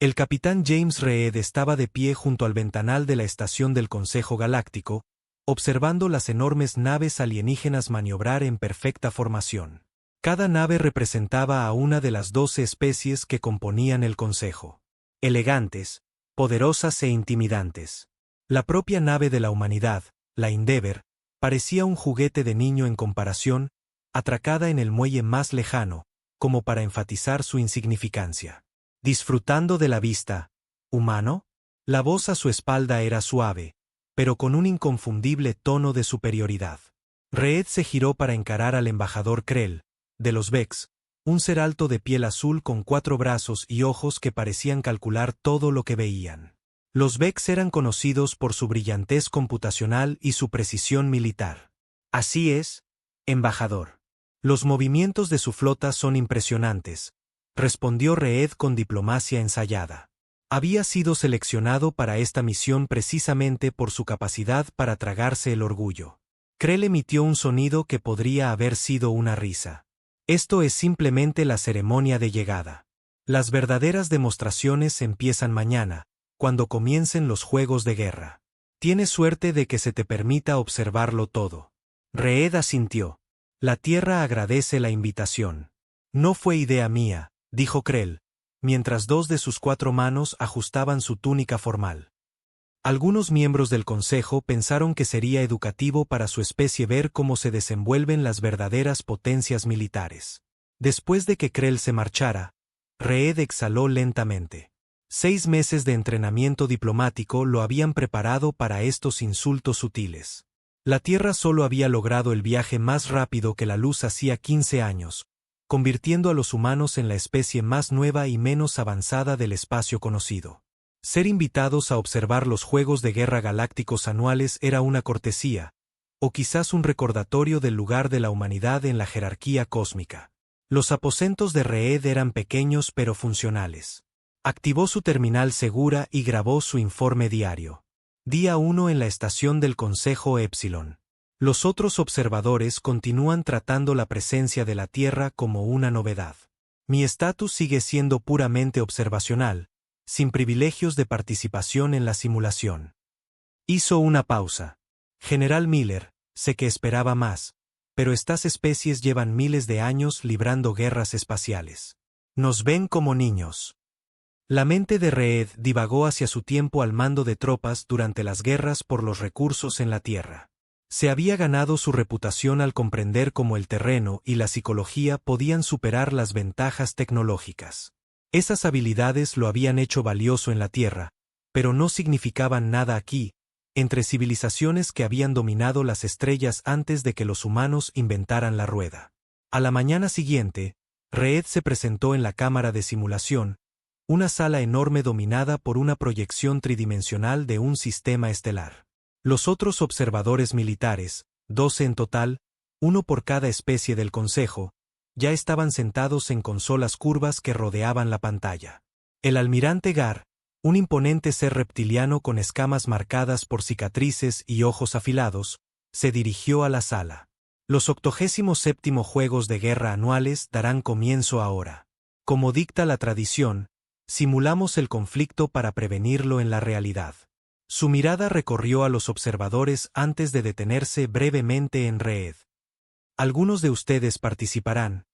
El capitán James Reed estaba de pie junto al ventanal de la estación del Consejo Galáctico, observando las enormes naves alienígenas maniobrar en perfecta formación. Cada nave representaba a una de las 12 especies que componían el Consejo. Elegantes, poderosas e intimidantes. La propia nave de la humanidad, la Endeavour, parecía un juguete de niño en comparación, atracada en el muelle más lejano, como para enfatizar su insignificancia. Disfrutando de la vista, ¿humano? La voz a su espalda era suave, pero con un inconfundible tono de superioridad. Reed se giró para encarar al embajador Krell, de los Vex, un ser alto de piel azul con 4 brazos y ojos que parecían calcular todo lo que veían. Los Vex eran conocidos por su brillantez computacional y su precisión militar. Así es, embajador. Los movimientos de su flota son impresionantes, respondió Reed con diplomacia ensayada. Había sido seleccionado para esta misión precisamente por su capacidad para tragarse el orgullo. Krell emitió un sonido que podría haber sido una risa. Esto es simplemente la ceremonia de llegada. Las verdaderas demostraciones empiezan mañana, cuando comiencen los juegos de guerra. Tienes suerte de que se te permita observarlo todo. Reed asintió. La Tierra agradece la invitación. No fue idea mía, dijo Krell, mientras 2 de sus 4 manos ajustaban su túnica formal. Algunos miembros del Consejo pensaron que sería educativo para su especie ver cómo se desenvuelven las verdaderas potencias militares. Después de que Krell se marchara, Reed exhaló lentamente. 6 meses de entrenamiento diplomático lo habían preparado para estos insultos sutiles. La Tierra solo había logrado el viaje más rápido que la luz hacía 15 años, convirtiendo a los humanos en la especie más nueva y menos avanzada del espacio conocido. Ser invitados a observar los Juegos de Guerra Galácticos anuales era una cortesía, o quizás un recordatorio del lugar de la humanidad en la jerarquía cósmica. Los aposentos de Reed eran pequeños pero funcionales. Activó su terminal segura y grabó su informe diario. Día 1 en la estación del Consejo Epsilon. Los otros observadores continúan tratando la presencia de la Tierra como una novedad. Mi estatus sigue siendo puramente observacional, sin privilegios de participación en la simulación. Hizo una pausa. General Miller, sé que esperaba más, pero estas especies llevan miles de años librando guerras espaciales. Nos ven como niños. La mente de Reed divagó hacia su tiempo al mando de tropas durante las guerras por los recursos en la Tierra. Se había ganado su reputación al comprender cómo el terreno y la psicología podían superar las ventajas tecnológicas. Esas habilidades lo habían hecho valioso en la Tierra, pero no significaban nada aquí, entre civilizaciones que habían dominado las estrellas antes de que los humanos inventaran la rueda. A la mañana siguiente, Reed se presentó en la cámara de simulación, una sala enorme dominada por una proyección tridimensional de un sistema estelar. Los otros observadores militares, 12 en total, 1 por cada especie del Consejo, ya estaban sentados en consolas curvas que rodeaban la pantalla. El almirante Gar, un imponente ser reptiliano con escamas marcadas por cicatrices y ojos afilados, se dirigió a la sala. Los 87º Juegos de Guerra anuales darán comienzo ahora. Como dicta la tradición, simulamos el conflicto para prevenirlo en la realidad. Su mirada recorrió a los observadores antes de detenerse brevemente en Reed. Algunos de ustedes participarán,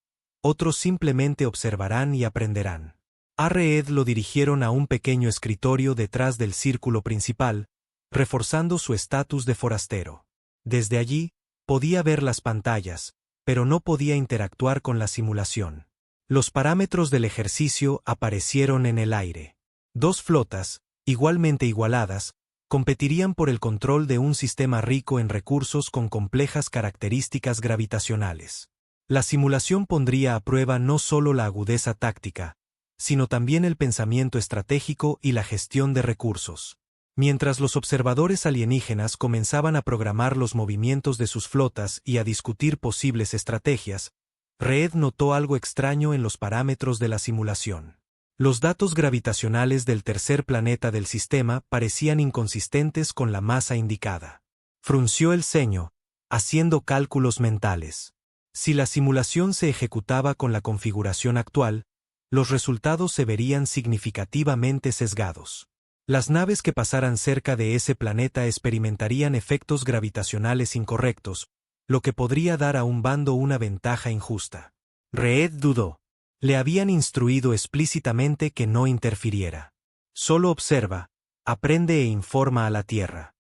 otros simplemente observarán y aprenderán. A Reed lo dirigieron a un pequeño escritorio detrás del círculo principal, reforzando su estatus de forastero. Desde allí, podía ver las pantallas, pero no podía interactuar con la simulación. Los parámetros del ejercicio aparecieron en el aire. 2 flotas, igualmente igualadas, competirían por el control de un sistema rico en recursos con complejas características gravitacionales. La simulación pondría a prueba no solo la agudeza táctica, sino también el pensamiento estratégico y la gestión de recursos. Mientras los observadores alienígenas comenzaban a programar los movimientos de sus flotas y a discutir posibles estrategias, Reed notó algo extraño en los parámetros de la simulación. Los datos gravitacionales del tercer planeta del sistema parecían inconsistentes con la masa indicada. Frunció el ceño, haciendo cálculos mentales. Si la simulación se ejecutaba con la configuración actual, los resultados se verían significativamente sesgados. Las naves que pasaran cerca de ese planeta experimentarían efectos gravitacionales incorrectos, lo que podría dar a un bando una ventaja injusta. Reed dudó. Le habían instruido explícitamente que no interfiriera. Solo observa, aprende e informa a la Tierra.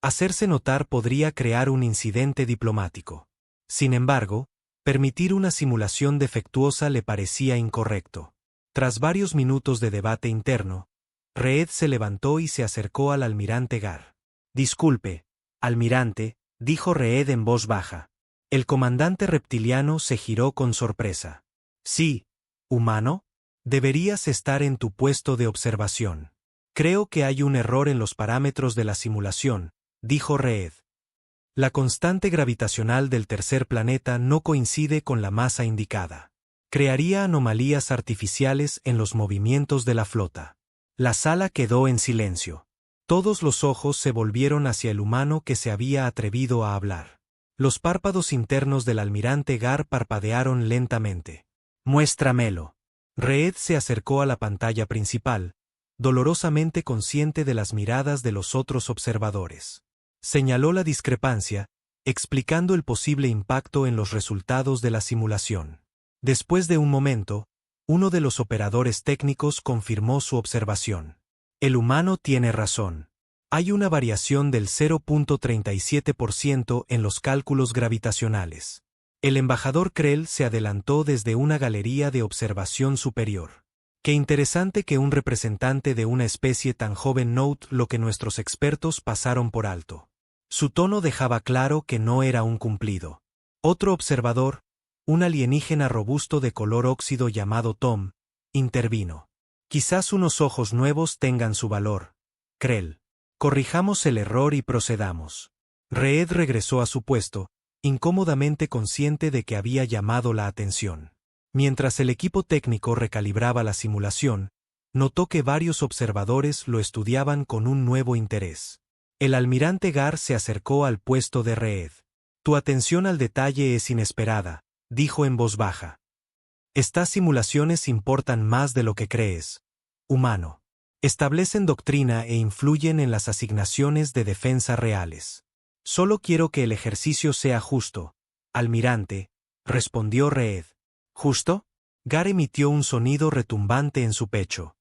Hacerse notar podría crear un incidente diplomático. Sin embargo, permitir una simulación defectuosa le parecía incorrecto. Tras varios minutos de debate interno, Reed se levantó y se acercó al almirante Gar. «Disculpe, almirante», dijo Reed en voz baja. El comandante reptiliano se giró con sorpresa. «Sí, humano, deberías estar en tu puesto de observación. Creo que hay un error en los parámetros de la simulación», dijo Reed. La constante gravitacional del tercer planeta no coincide con la masa indicada. Crearía anomalías artificiales en los movimientos de la flota. La sala quedó en silencio. Todos los ojos se volvieron hacia el humano que se había atrevido a hablar. Los párpados internos del almirante Gar parpadearon lentamente. «Muéstramelo». Reed se acercó a la pantalla principal, dolorosamente consciente de las miradas de los otros observadores. Señaló la discrepancia, explicando el posible impacto en los resultados de la simulación. Después de un momento, uno de los operadores técnicos confirmó su observación. «El humano tiene razón. Hay una variación del 0.37% en los cálculos gravitacionales». El embajador Krell se adelantó desde una galería de observación superior. «Qué interesante que un representante de una especie tan joven note lo que nuestros expertos pasaron por alto». Su tono dejaba claro que no era un cumplido. Otro observador, un alienígena robusto de color óxido llamado Tom, intervino. «Quizás unos ojos nuevos tengan su valor, Krell. Corrijamos el error y procedamos». Reed regresó a su puesto, incómodamente consciente de que había llamado la atención. Mientras el equipo técnico recalibraba la simulación, notó que varios observadores lo estudiaban con un nuevo interés. El almirante Gar se acercó al puesto de Reed. «Tu atención al detalle es inesperada», dijo en voz baja. «Estas simulaciones importan más de lo que crees, humano. Establecen doctrina e influyen en las asignaciones de defensa reales. Solo quiero que el ejercicio sea justo, almirante», respondió Reed. «¿Justo?». Gar emitió un sonido retumbante en su pecho.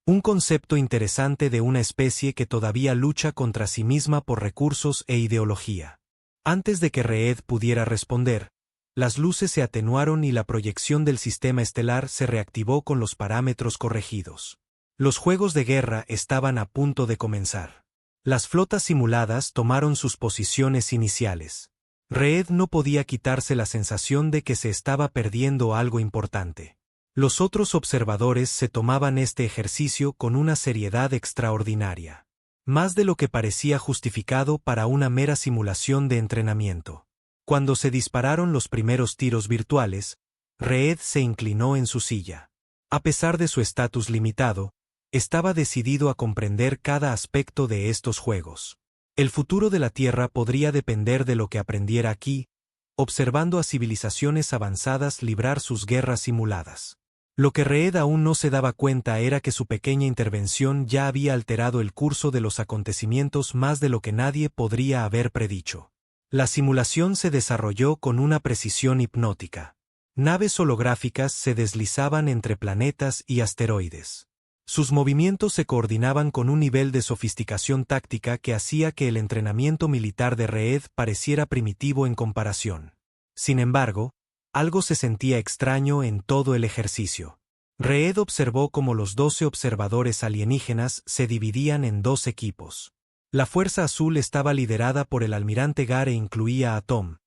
«Un concepto interesante de una especie que todavía lucha contra sí misma por recursos e ideología». Antes de que Reed pudiera responder, las luces se atenuaron y la proyección del sistema estelar se reactivó con los parámetros corregidos. Los juegos de guerra estaban a punto de comenzar. Las flotas simuladas tomaron sus posiciones iniciales. Reed no podía quitarse la sensación de que se estaba perdiendo algo importante. Los otros observadores se tomaban este ejercicio con una seriedad extraordinaria. Más de lo que parecía justificado para una mera simulación de entrenamiento. Cuando se dispararon los primeros tiros virtuales, Reed se inclinó en su silla. A pesar de su estatus limitado, estaba decidido a comprender cada aspecto de estos juegos. El futuro de la Tierra podría depender de lo que aprendiera aquí, observando a civilizaciones avanzadas librar sus guerras simuladas. Lo que Reed aún no se daba cuenta era que su pequeña intervención ya había alterado el curso de los acontecimientos más de lo que nadie podría haber predicho. La simulación se desarrolló con una precisión hipnótica. Naves holográficas se deslizaban entre planetas y asteroides. Sus movimientos se coordinaban con un nivel de sofisticación táctica que hacía que el entrenamiento militar de Reed pareciera primitivo en comparación. Sin embargo, algo se sentía extraño en todo el ejercicio. Reed observó cómo los 12 observadores alienígenas se dividían en dos equipos. La Fuerza Azul estaba liderada por el almirante Gar e incluía a Tom,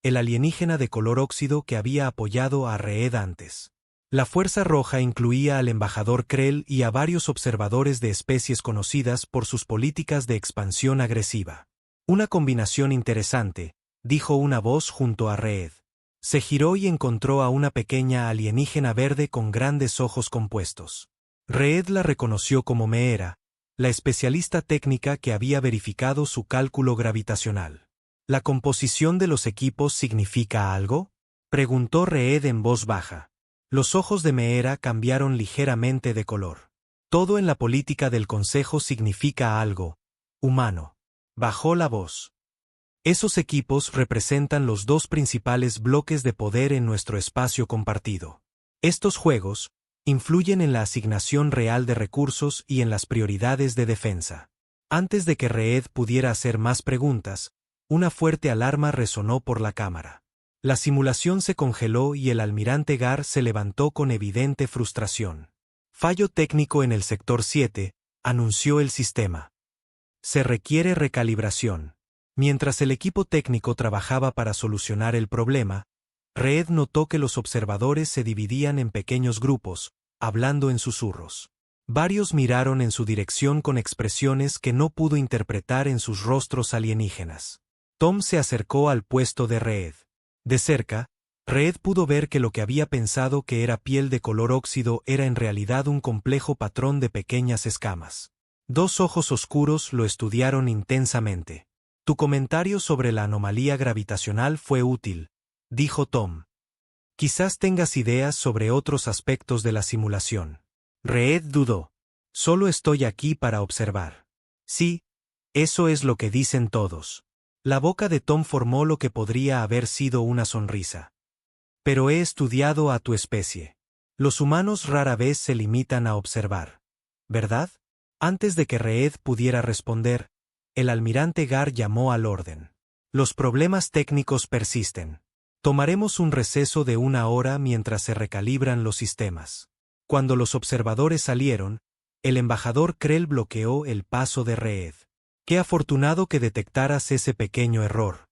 el alienígena de color óxido que había apoyado a Reed antes. La Fuerza Roja incluía al embajador Krell y a varios observadores de especies conocidas por sus políticas de expansión agresiva. «Una combinación interesante», dijo una voz junto a Reed. Se giró y encontró a una pequeña alienígena verde con grandes ojos compuestos. Reed la reconoció como Meera, la especialista técnica que había verificado su cálculo gravitacional. «¿La composición de los equipos significa algo?», preguntó Reed en voz baja. Los ojos de Meera cambiaron ligeramente de color. Todo en la política del Consejo significa algo humano. Bajó la voz. Esos equipos representan los dos principales bloques de poder en nuestro espacio compartido. Estos juegos influyen en la asignación real de recursos y en las prioridades de defensa. Antes de que Reed pudiera hacer más preguntas, una fuerte alarma resonó por la cámara. La simulación se congeló y el almirante Gar se levantó con evidente frustración. Fallo técnico en el sector 7, anunció el sistema. Se requiere recalibración. Mientras el equipo técnico trabajaba para solucionar el problema, Reed notó que los observadores se dividían en pequeños grupos, hablando en susurros. Varios miraron en su dirección con expresiones que no pudo interpretar en sus rostros alienígenas. Tom se acercó al puesto de Reed. De cerca, Reed pudo ver que lo que había pensado que era piel de color óxido era en realidad un complejo patrón de pequeñas escamas. Dos ojos oscuros lo estudiaron intensamente. Tu comentario sobre la anomalía gravitacional fue útil, dijo Tom. Quizás tengas ideas sobre otros aspectos de la simulación. Reed dudó. Solo estoy aquí para observar. Sí, eso es lo que dicen todos. La boca de Tom formó lo que podría haber sido una sonrisa. Pero he estudiado a tu especie. Los humanos rara vez se limitan a observar. ¿Verdad? Antes de que Reed pudiera responder, el almirante Gar llamó al orden. Los problemas técnicos persisten. Tomaremos un receso de 1 hora mientras se recalibran los sistemas. Cuando los observadores salieron, el embajador Krell bloqueó el paso de Reed. Qué afortunado que detectaras ese pequeño error.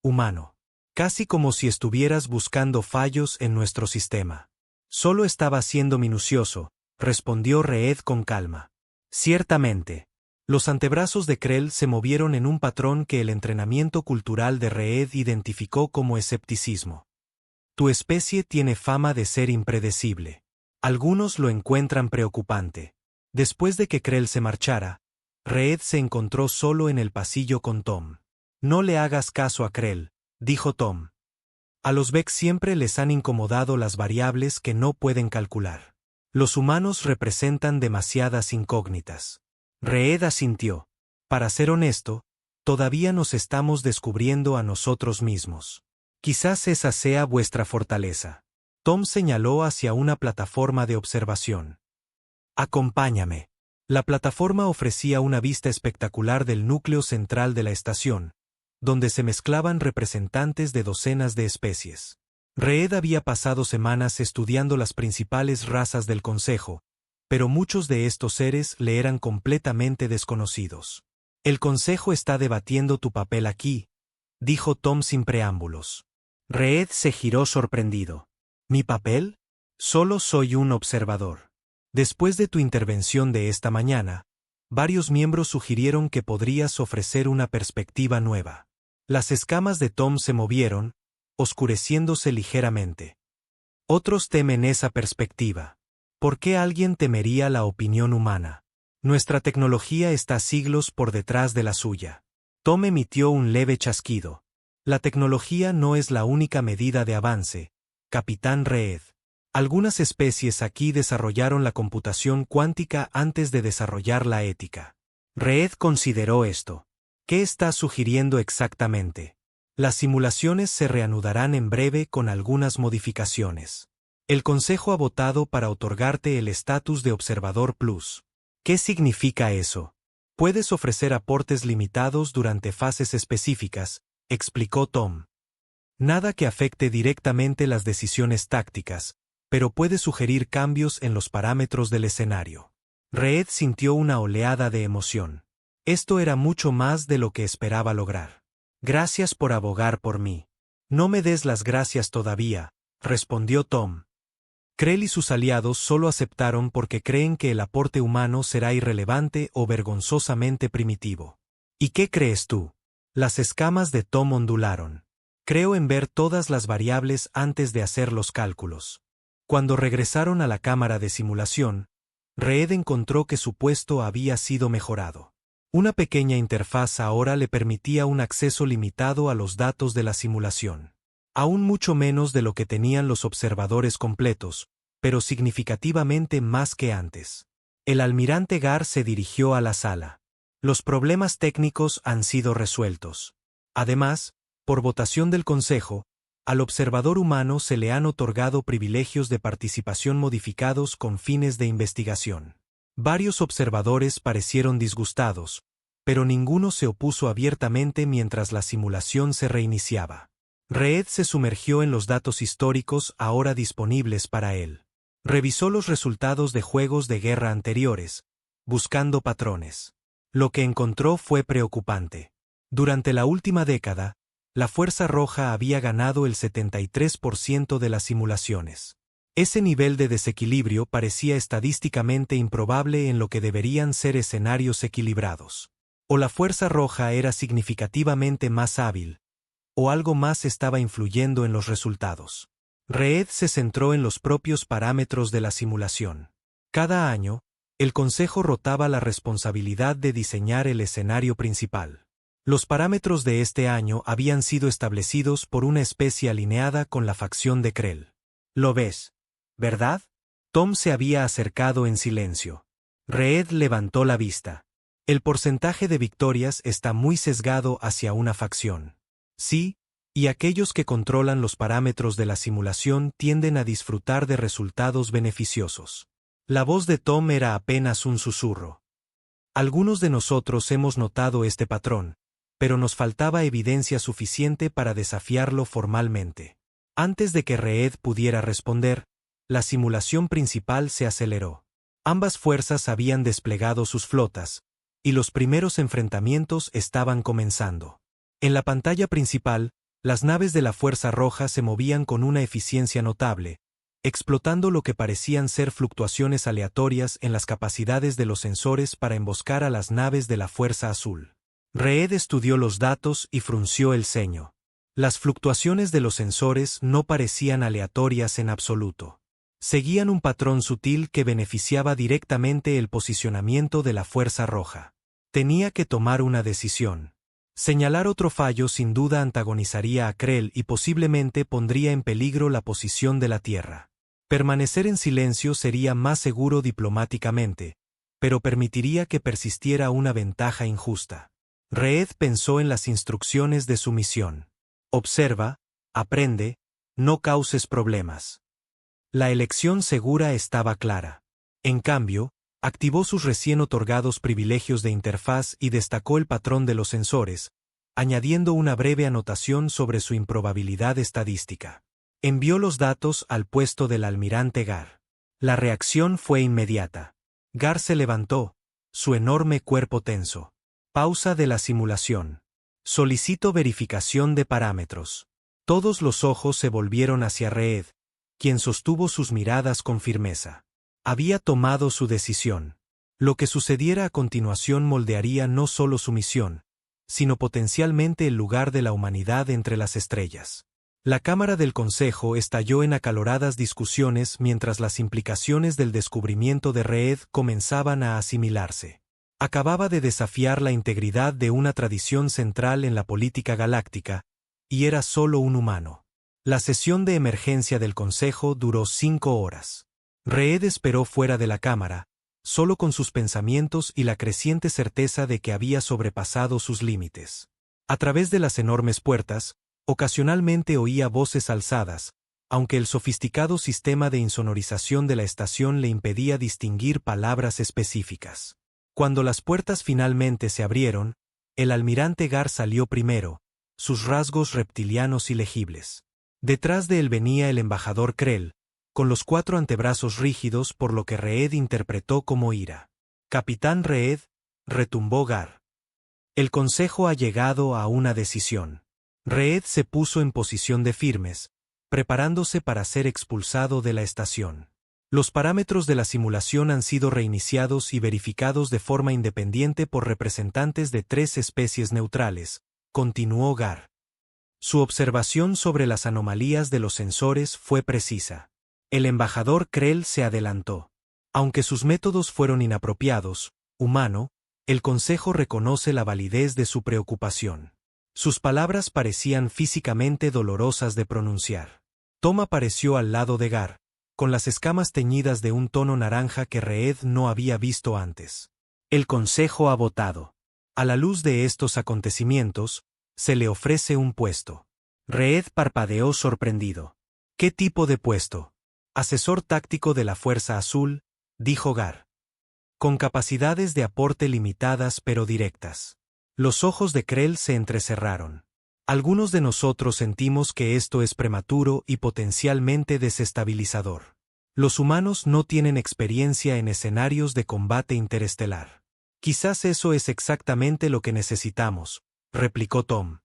Humano. Casi como si estuvieras buscando fallos en nuestro sistema. Solo estaba siendo minucioso, respondió Reed con calma. Ciertamente. Los antebrazos de Krell se movieron en un patrón que el entrenamiento cultural de Reed identificó como escepticismo. Tu especie tiene fama de ser impredecible. Algunos lo encuentran preocupante. Después de que Krell se marchara, Reed se encontró solo en el pasillo con Tom. No le hagas caso a Krell, dijo Tom. A los Vex siempre les han incomodado las variables que no pueden calcular. Los humanos representan demasiadas incógnitas. Reed asintió. Para ser honesto, todavía nos estamos descubriendo a nosotros mismos. Quizás esa sea vuestra fortaleza. Tom señaló hacia una plataforma de observación. Acompáñame. La plataforma ofrecía una vista espectacular del núcleo central de la estación, donde se mezclaban representantes de docenas de especies. Reed había pasado semanas estudiando las principales razas del Consejo, pero muchos de estos seres le eran completamente desconocidos. El Consejo está debatiendo tu papel aquí, dijo Tom sin preámbulos. Reed se giró sorprendido. ¿Mi papel? Solo soy un observador. Después de tu intervención de esta mañana, varios miembros sugirieron que podrías ofrecer una perspectiva nueva. Las escamas de Tom se movieron, oscureciéndose ligeramente. Otros temen esa perspectiva. ¿Por qué alguien temería la opinión humana? Nuestra tecnología está siglos por detrás de la suya. Tom emitió un leve chasquido. La tecnología no es la única medida de avance, Capitán Reed. Algunas especies aquí desarrollaron la computación cuántica antes de desarrollar la ética. Reed consideró esto. ¿Qué está sugiriendo exactamente? Las simulaciones se reanudarán en breve con algunas modificaciones. El Consejo ha votado para otorgarte el estatus de Observador Plus. ¿Qué significa eso? Puedes ofrecer aportes limitados durante fases específicas, explicó Tom. Nada que afecte directamente las decisiones tácticas, pero puede sugerir cambios en los parámetros del escenario. Reed sintió una oleada de emoción. Esto era mucho más de lo que esperaba lograr. Gracias por abogar por mí. No me des las gracias todavía, respondió Tom. Krell y sus aliados solo aceptaron porque creen que el aporte humano será irrelevante o vergonzosamente primitivo. ¿Y qué crees tú? Las escamas de Tom ondularon. Creo en ver todas las variables antes de hacer los cálculos. Cuando regresaron a la cámara de simulación, Reed encontró que su puesto había sido mejorado. Una pequeña interfaz ahora le permitía un acceso limitado a los datos de la simulación. Aún mucho menos de lo que tenían los observadores completos, pero significativamente más que antes. El almirante Gar se dirigió a la sala. Los problemas técnicos han sido resueltos. Además, por votación del Consejo, al observador humano se le han otorgado privilegios de participación modificados con fines de investigación. Varios observadores parecieron disgustados, pero ninguno se opuso abiertamente mientras la simulación se reiniciaba. Reed se sumergió en los datos históricos ahora disponibles para él. Revisó los resultados de juegos de guerra anteriores, buscando patrones. Lo que encontró fue preocupante. Durante la última década, la Fuerza Roja había ganado el 73% de las simulaciones. Ese nivel de desequilibrio parecía estadísticamente improbable en lo que deberían ser escenarios equilibrados. O la Fuerza Roja era significativamente más hábil, o algo más estaba influyendo en los resultados. Reed se centró en los propios parámetros de la simulación. Cada año, el Consejo rotaba la responsabilidad de diseñar el escenario principal. Los parámetros de este año habían sido establecidos por una especie alineada con la facción de Krell. «¿Lo ves, verdad?» Tom se había acercado en silencio. Reed levantó la vista. «El porcentaje de victorias está muy sesgado hacia una facción. Sí, y aquellos que controlan los parámetros de la simulación tienden a disfrutar de resultados beneficiosos». La voz de Tom era apenas un susurro. «Algunos de nosotros hemos notado este patrón, pero nos faltaba evidencia suficiente para desafiarlo formalmente». Antes de que Reed pudiera responder, la simulación principal se aceleró. Ambas fuerzas habían desplegado sus flotas, y los primeros enfrentamientos estaban comenzando. En la pantalla principal, las naves de la Fuerza Roja se movían con una eficiencia notable, explotando lo que parecían ser fluctuaciones aleatorias en las capacidades de los sensores para emboscar a las naves de la Fuerza Azul. Reed estudió los datos y frunció el ceño. Las fluctuaciones de los sensores no parecían aleatorias en absoluto. Seguían un patrón sutil que beneficiaba directamente el posicionamiento de la Fuerza Roja. Tenía que tomar una decisión. Señalar otro fallo sin duda antagonizaría a Krell y posiblemente pondría en peligro la posición de la Tierra. Permanecer en silencio sería más seguro diplomáticamente, pero permitiría que persistiera una ventaja injusta. Reed pensó en las instrucciones de su misión. Observa, aprende, no causes problemas. La elección segura estaba clara. En cambio, activó sus recién otorgados privilegios de interfaz y destacó el patrón de los sensores, añadiendo una breve anotación sobre su improbabilidad estadística. Envió los datos al puesto del almirante Gar. La reacción fue inmediata. Gar se levantó, su enorme cuerpo tenso. Pausa de la simulación. Solicito verificación de parámetros. Todos los ojos se volvieron hacia Reed, quien sostuvo sus miradas con firmeza. Había tomado su decisión. Lo que sucediera a continuación moldearía no solo su misión, sino potencialmente el lugar de la humanidad entre las estrellas. La Cámara del Consejo estalló en acaloradas discusiones mientras las implicaciones del descubrimiento de Reed comenzaban a asimilarse. Acababa de desafiar la integridad de una tradición central en la política galáctica, y era solo un humano. La sesión de emergencia del Consejo duró 5 horas. Reed esperó fuera de la cámara, solo con sus pensamientos y la creciente certeza de que había sobrepasado sus límites. A través de las enormes puertas, ocasionalmente oía voces alzadas, aunque el sofisticado sistema de insonorización de la estación le impedía distinguir palabras específicas. Cuando las puertas finalmente se abrieron, el almirante Gar salió primero, sus rasgos reptilianos y legibles. Detrás de él venía el embajador Krell, con los 4 antebrazos rígidos por lo que Reed interpretó como ira. «Capitán Reed», retumbó Gar. «El Consejo ha llegado a una decisión». Reed se puso en posición de firmes, preparándose para ser expulsado de la estación. Los parámetros de la simulación han sido reiniciados y verificados de forma independiente por representantes de 3 especies neutrales, continuó Gar. Su observación sobre las anomalías de los sensores fue precisa. El embajador Krell se adelantó. Aunque sus métodos fueron inapropiados, humano, el Consejo reconoce la validez de su preocupación. Sus palabras parecían físicamente dolorosas de pronunciar. Tom apareció al lado de Gar, con las escamas teñidas de un tono naranja que Reed no había visto antes. El consejo ha votado. A la luz de estos acontecimientos, se le ofrece un puesto. Reed parpadeó sorprendido. ¿Qué tipo de puesto? Asesor táctico de la Fuerza Azul, dijo Gar. Con capacidades de aporte limitadas pero directas. Los ojos de Krell se entrecerraron. Algunos de nosotros sentimos que esto es prematuro y potencialmente desestabilizador. Los humanos no tienen experiencia en escenarios de combate interestelar. Quizás eso es exactamente lo que necesitamos, replicó Tom.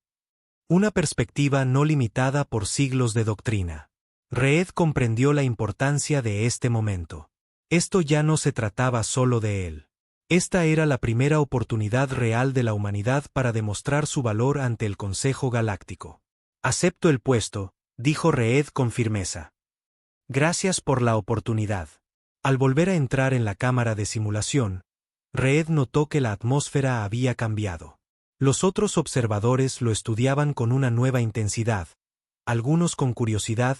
Una perspectiva no limitada por siglos de doctrina. Reed comprendió la importancia de este momento. Esto ya no se trataba solo de él. Esta era la primera oportunidad real de la humanidad para demostrar su valor ante el Consejo Galáctico. Acepto el puesto, dijo Reed con firmeza. Gracias por la oportunidad. Al volver a entrar en la cámara de simulación, Reed notó que la atmósfera había cambiado. Los otros observadores lo estudiaban con una nueva intensidad, algunos con curiosidad,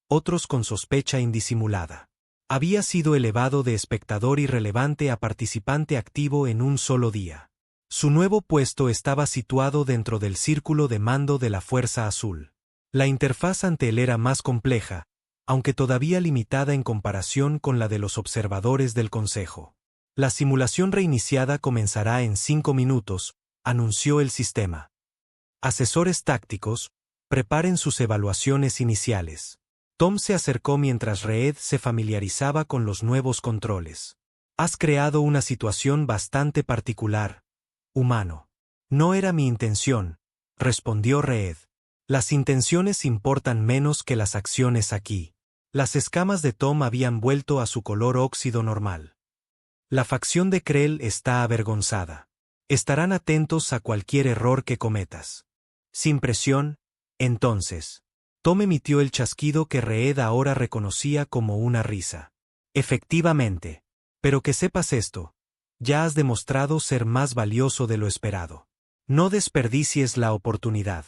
otros con sospecha indisimulada. Había sido elevado de espectador irrelevante a participante activo en un solo día. Su nuevo puesto estaba situado dentro del círculo de mando de la Fuerza Azul. La interfaz ante él era más compleja, aunque todavía limitada en comparación con la de los observadores del Consejo. La simulación reiniciada comenzará en 5 minutos, anunció el sistema. Asesores tácticos, preparen sus evaluaciones iniciales. Tom se acercó mientras Reed se familiarizaba con los nuevos controles. Has creado una situación bastante particular, humano. No era mi intención, respondió Reed. Las intenciones importan menos que las acciones aquí. Las escamas de Tom habían vuelto a su color óxido normal. La facción de Krell está avergonzada. Estarán atentos a cualquier error que cometas. Sin presión, entonces. Tom emitió el chasquido que Reed ahora reconocía como una risa. Efectivamente. Pero que sepas esto. Ya has demostrado ser más valioso de lo esperado. No desperdicies la oportunidad.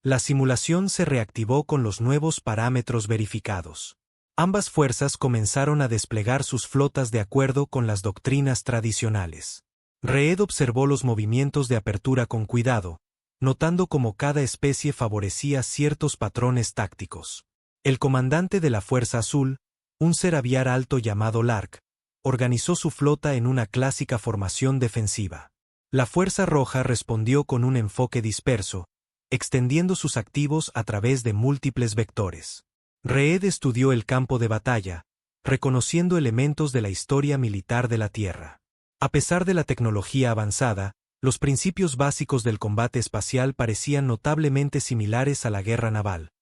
La simulación se reactivó con los nuevos parámetros verificados. Ambas fuerzas comenzaron a desplegar sus flotas de acuerdo con las doctrinas tradicionales. Reed observó los movimientos de apertura con cuidado, notando cómo cada especie favorecía ciertos patrones tácticos. El comandante de la Fuerza Azul, un ser aviar alto llamado Lark, organizó su flota en una clásica formación defensiva. La Fuerza Roja respondió con un enfoque disperso, extendiendo sus activos a través de múltiples vectores. Reed estudió el campo de batalla, reconociendo elementos de la historia militar de la Tierra. A pesar de la tecnología avanzada, los principios básicos del combate espacial parecían notablemente similares a la guerra naval.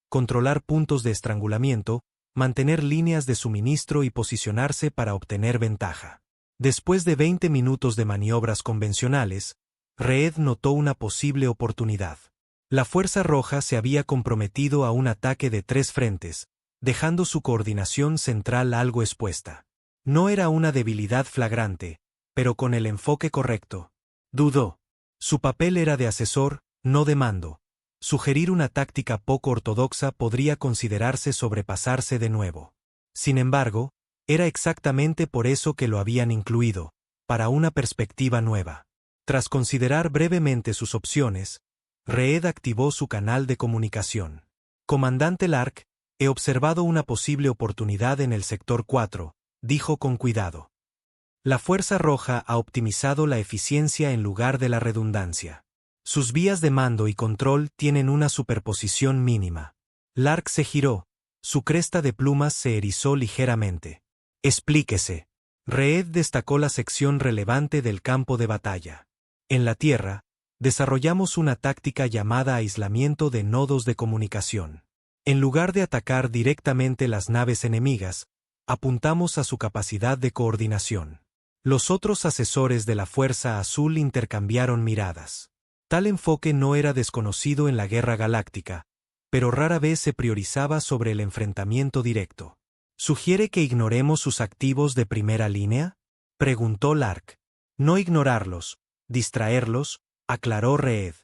Controlar puntos de estrangulamiento, mantener líneas de suministro y posicionarse para obtener ventaja. Después de 20 minutos de maniobras convencionales, Reed notó una posible oportunidad. La Fuerza Roja se había comprometido a un ataque de 3 frentes, dejando su coordinación central algo expuesta. No era una debilidad flagrante, pero con el enfoque correcto. Dudó. Su papel era de asesor, no de mando. Sugerir una táctica poco ortodoxa podría considerarse sobrepasarse de nuevo. Sin embargo, era exactamente por eso que lo habían incluido, para una perspectiva nueva. Tras considerar brevemente sus opciones, Reed activó su canal de comunicación. Comandante Lark, he observado una posible oportunidad en el sector 4, dijo con cuidado. La Fuerza Roja ha optimizado la eficiencia en lugar de la redundancia. Sus vías de mando y control tienen una superposición mínima. Lark se giró, su cresta de plumas se erizó ligeramente. Explíquese. Reed destacó la sección relevante del campo de batalla. En la Tierra, desarrollamos una táctica llamada aislamiento de nodos de comunicación. En lugar de atacar directamente las naves enemigas, apuntamos a su capacidad de coordinación. Los otros asesores de la Fuerza Azul intercambiaron miradas. Tal enfoque no era desconocido en la Guerra Galáctica, pero rara vez se priorizaba sobre el enfrentamiento directo. ¿Sugiere que ignoremos sus activos de primera línea?, preguntó Lark. No ignorarlos, distraerlos, aclaró Reed.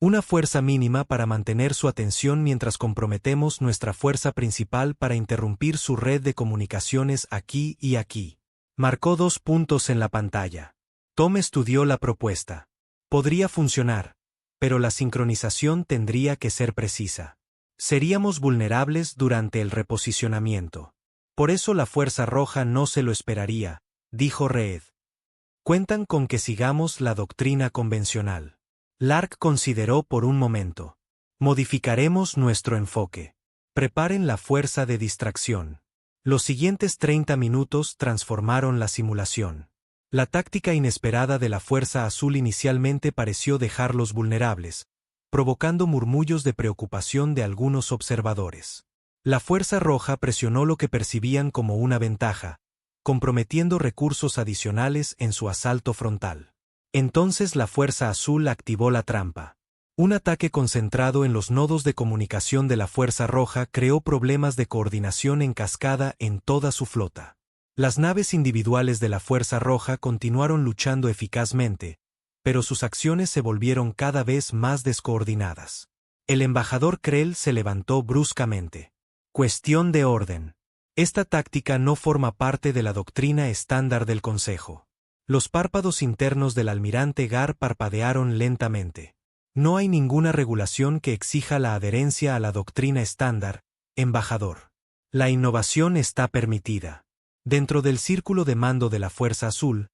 Una fuerza mínima para mantener su atención mientras comprometemos nuestra fuerza principal para interrumpir su red de comunicaciones aquí y aquí. Marcó 2 puntos en la pantalla. Tom estudió la propuesta. Podría funcionar, pero la sincronización tendría que ser precisa. Seríamos vulnerables durante el reposicionamiento. Por eso la Fuerza Roja no se lo esperaría, dijo Reed. Cuentan con que sigamos la doctrina convencional. Lark consideró por un momento. Modificaremos nuestro enfoque. Preparen la fuerza de distracción. Los siguientes 30 minutos transformaron la simulación. La táctica inesperada de la Fuerza Azul inicialmente pareció dejarlos vulnerables, provocando murmullos de preocupación de algunos observadores. La Fuerza Roja presionó lo que percibían como una ventaja, comprometiendo recursos adicionales en su asalto frontal. Entonces la Fuerza Azul activó la trampa. Un ataque concentrado en los nodos de comunicación de la Fuerza Roja creó problemas de coordinación en cascada en toda su flota. Las naves individuales de la Fuerza Roja continuaron luchando eficazmente, pero sus acciones se volvieron cada vez más descoordinadas. El embajador Krell se levantó bruscamente. Cuestión de orden. Esta táctica no forma parte de la doctrina estándar del Consejo. Los párpados internos del almirante Gar parpadearon lentamente. No hay ninguna regulación que exija la adherencia a la doctrina estándar, embajador. La innovación está permitida. Dentro del círculo de mando de la Fuerza Azul,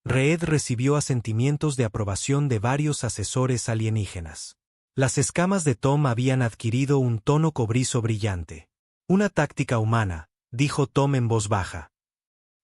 Reed recibió asentimientos de aprobación de varios asesores alienígenas. Las escamas de Tom habían adquirido un tono cobrizo brillante. Una táctica humana, dijo Tom en voz baja.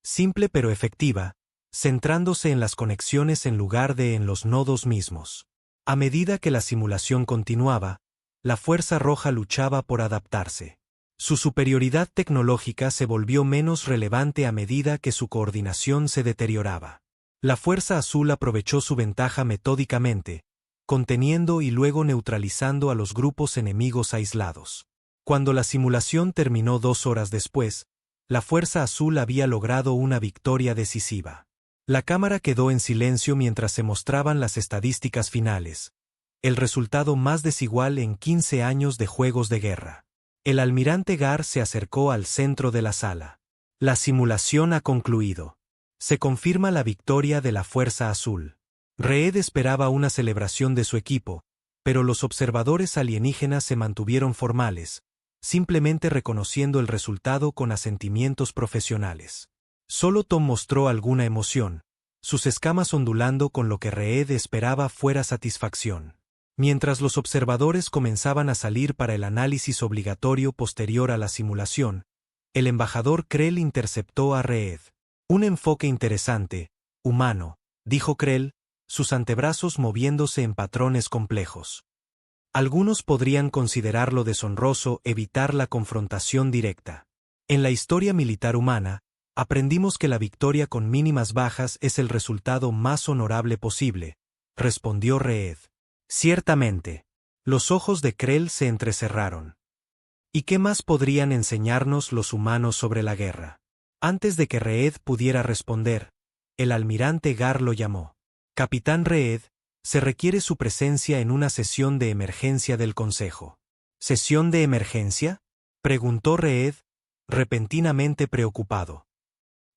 Simple pero efectiva, centrándose en las conexiones en lugar de en los nodos mismos. A medida que la simulación continuaba, la Fuerza Roja luchaba por adaptarse. Su superioridad tecnológica se volvió menos relevante a medida que su coordinación se deterioraba. La Fuerza Azul aprovechó su ventaja metódicamente, conteniendo y luego neutralizando a los grupos enemigos aislados. Cuando la simulación terminó 2 horas después, la Fuerza Azul había logrado una victoria decisiva. La cámara quedó en silencio mientras se mostraban las estadísticas finales, el resultado más desigual en 15 años de juegos de guerra. El almirante Gar se acercó al centro de la sala. La simulación ha concluido. Se confirma la victoria de la Fuerza Azul. Reed esperaba una celebración de su equipo, pero los observadores alienígenas se mantuvieron formales, simplemente reconociendo el resultado con asentimientos profesionales. Solo Tom mostró alguna emoción, sus escamas ondulando con lo que Reed esperaba fuera satisfacción. Mientras los observadores comenzaban a salir para el análisis obligatorio posterior a la simulación, el embajador Krell interceptó a Reed. Un enfoque interesante, humano, dijo Krell, sus antebrazos moviéndose en patrones complejos. Algunos podrían considerarlo deshonroso evitar la confrontación directa. En la historia militar humana, aprendimos que la victoria con mínimas bajas es el resultado más honorable posible, respondió Reed. Ciertamente. Los ojos de Krell se entrecerraron. ¿Y qué más podrían enseñarnos los humanos sobre la guerra? Antes de que Reed pudiera responder, el almirante Gar lo llamó. Capitán Reed, se requiere su presencia en una sesión de emergencia del Consejo. ¿Sesión de emergencia?, preguntó Reed, repentinamente preocupado.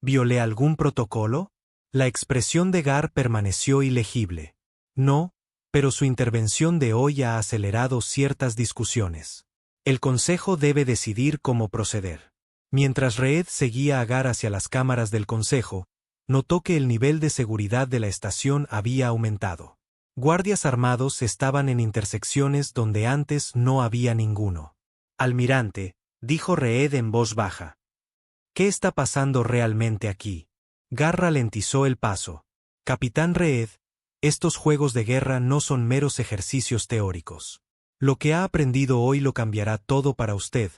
¿Violé algún protocolo? La expresión de Gar permaneció ilegible. No, pero su intervención de hoy ha acelerado ciertas discusiones. El Consejo debe decidir cómo proceder. Mientras Reed seguía a Gar hacia las cámaras del Consejo, notó que el nivel de seguridad de la estación había aumentado. Guardias armados estaban en intersecciones donde antes no había ninguno. Almirante, dijo Reed en voz baja. ¿Qué está pasando realmente aquí? Gar ralentizó el paso. Capitán Reed, estos juegos de guerra no son meros ejercicios teóricos. Lo que ha aprendido hoy lo cambiará todo para usted,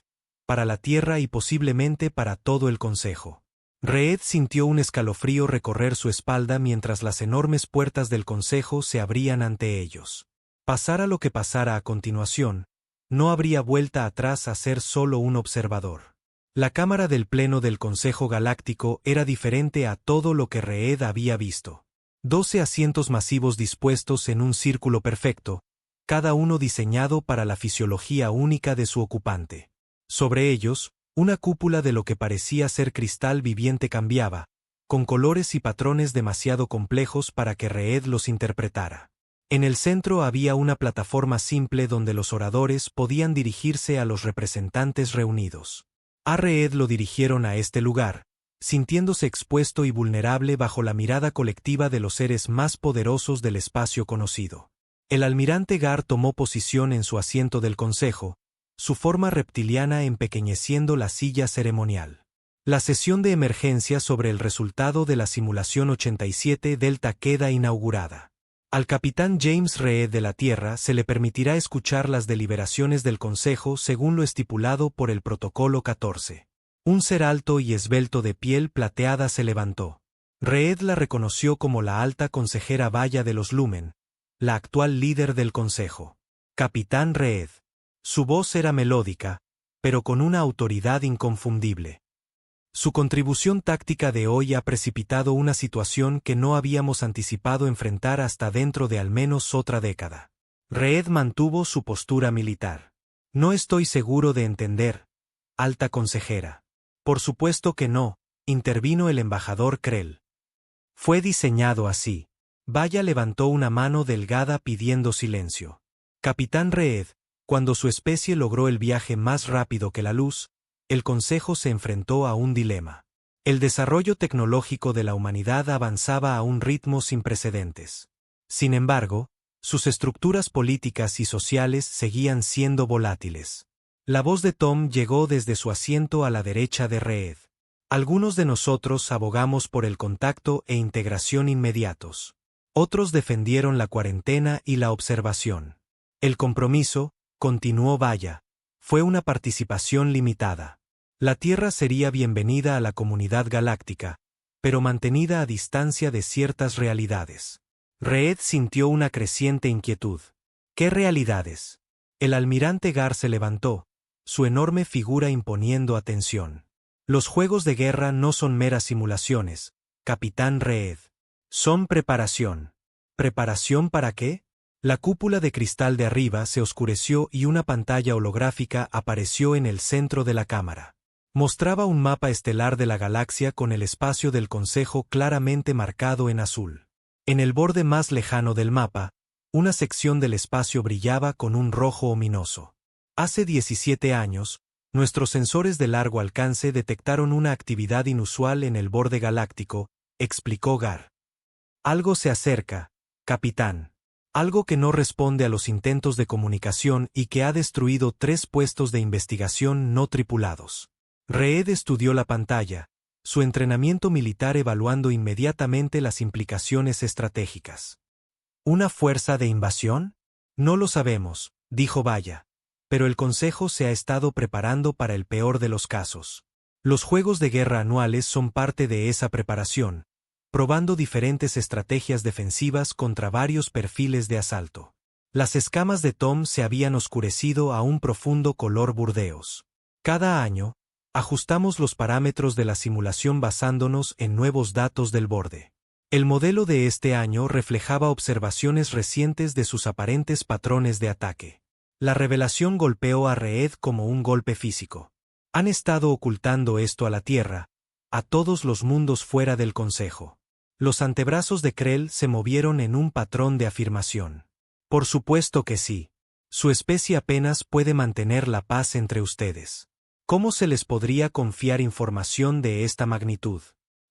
para la Tierra y posiblemente para todo el Consejo. Reed sintió un escalofrío recorrer su espalda mientras las enormes puertas del Consejo se abrían ante ellos. Pasara lo que pasara a continuación, no habría vuelta atrás a ser solo un observador. La cámara del Pleno del Consejo Galáctico era diferente a todo lo que Reed había visto. 12 asientos masivos dispuestos en un círculo perfecto, cada uno diseñado para la fisiología única de su ocupante. Sobre ellos, una cúpula de lo que parecía ser cristal viviente cambiaba, con colores y patrones demasiado complejos para que Reed los interpretara. En el centro había una plataforma simple donde los oradores podían dirigirse a los representantes reunidos. A Reed lo dirigieron a este lugar, sintiéndose expuesto y vulnerable bajo la mirada colectiva de los seres más poderosos del espacio conocido. El almirante Gar tomó posición en su asiento del consejo, su forma reptiliana empequeñeciendo la silla ceremonial. La sesión de emergencia sobre el resultado de la simulación 87 Delta queda inaugurada. Al capitán James Reed de la Tierra se le permitirá escuchar las deliberaciones del Consejo según lo estipulado por el Protocolo 14. Un ser alto y esbelto de piel plateada se levantó. Reed la reconoció como la alta consejera Vaya de los Lumen, la actual líder del Consejo. Capitán Reed. Su voz era melódica, pero con una autoridad inconfundible. Su contribución táctica de hoy ha precipitado una situación que no habíamos anticipado enfrentar hasta dentro de al menos otra década. Reed mantuvo su postura militar. No estoy seguro de entender, alta consejera. Por supuesto que no, intervino el embajador Krell. Fue diseñado así. Vaya levantó una mano delgada pidiendo silencio. Capitán Reed, cuando su especie logró el viaje más rápido que la luz, el Consejo se enfrentó a un dilema. El desarrollo tecnológico de la humanidad avanzaba a un ritmo sin precedentes. Sin embargo, sus estructuras políticas y sociales seguían siendo volátiles. La voz de Tom llegó desde su asiento a la derecha de Reed. Algunos de nosotros abogamos por el contacto e integración inmediatos. Otros defendieron la cuarentena y la observación. El compromiso, continuó Vaya, fue una participación limitada. La Tierra sería bienvenida a la comunidad galáctica, pero mantenida a distancia de ciertas realidades. Reed sintió una creciente inquietud. ¿Qué realidades? El almirante Gar se levantó, su enorme figura imponiendo atención. Los juegos de guerra no son meras simulaciones, capitán Reed. Son preparación. ¿Preparación para qué? La cúpula de cristal de arriba se oscureció y una pantalla holográfica apareció en el centro de la cámara. Mostraba un mapa estelar de la galaxia con el espacio del Consejo claramente marcado en azul. En el borde más lejano del mapa, una sección del espacio brillaba con un rojo ominoso. Hace 17 años, nuestros sensores de largo alcance detectaron una actividad inusual en el borde galáctico, explicó Gar. Algo se acerca, capitán. Algo que no responde a los intentos de comunicación y que ha destruido 3 puestos de investigación no tripulados. Reed estudió la pantalla, su entrenamiento militar evaluando inmediatamente las implicaciones estratégicas. ¿Una fuerza de invasión? No lo sabemos, dijo Vaya, pero el Consejo se ha estado preparando para el peor de los casos. Los juegos de guerra anuales son parte de esa preparación, probando diferentes estrategias defensivas contra varios perfiles de asalto. Las escamas de Tom se habían oscurecido a un profundo color burdeos. Cada año, ajustamos los parámetros de la simulación basándonos en nuevos datos del borde. El modelo de este año reflejaba observaciones recientes de sus aparentes patrones de ataque. La revelación golpeó a Reed como un golpe físico. Han estado ocultando esto a la Tierra, a todos los mundos fuera del Consejo. Los antebrazos de Krell se movieron en un patrón de afirmación. Por supuesto que sí. Su especie apenas puede mantener la paz entre ustedes. ¿Cómo se les podría confiar información de esta magnitud?